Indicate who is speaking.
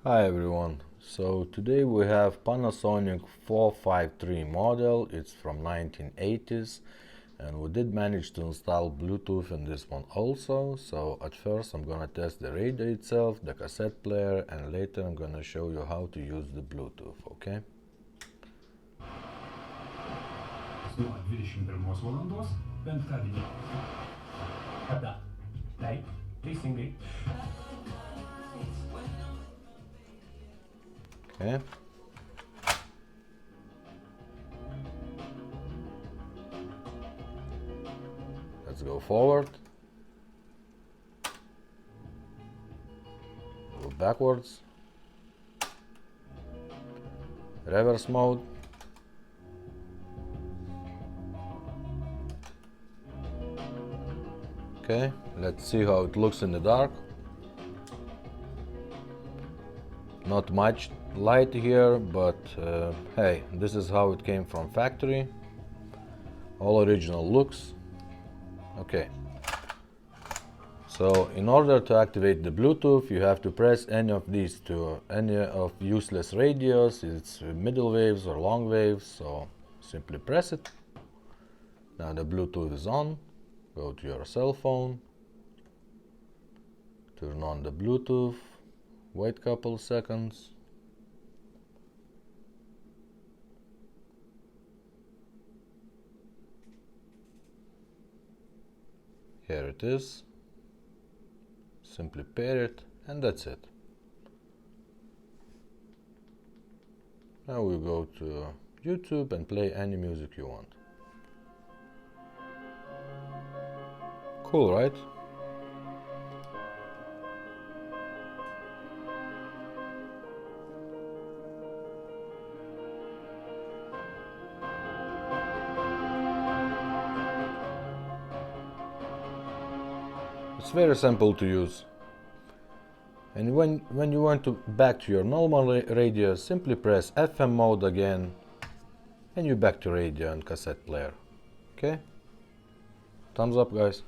Speaker 1: Hi everyone, so today we have Panasonic 453 model. It's from 1980s and we did manage to install Bluetooth in this one also. So at first I'm gonna test the radio itself, the cassette player, and later I'm gonna show you how to use the Bluetooth, okay? Okay. Let's go forward. Go backwards. Reverse mode. Okay, let's see how it looks in the dark. Not much light here, but hey, this is how it came from factory. All original looks. Okay. So in order to activate the Bluetooth, you have to press any of these two, any of useless radios, it's middle waves or long waves, so simply press it. Now the Bluetooth is on. Go to your cell phone, turn on the Bluetooth, wait a couple seconds. Here it is. Simply pair it, and that's it. Now we go to YouTube and play any music you want. Cool, right? It's very simple to use. And when you want to back to your normal radio, simply press FM mode again and you back to radio and cassette player. Okay? Thumbs up, guys.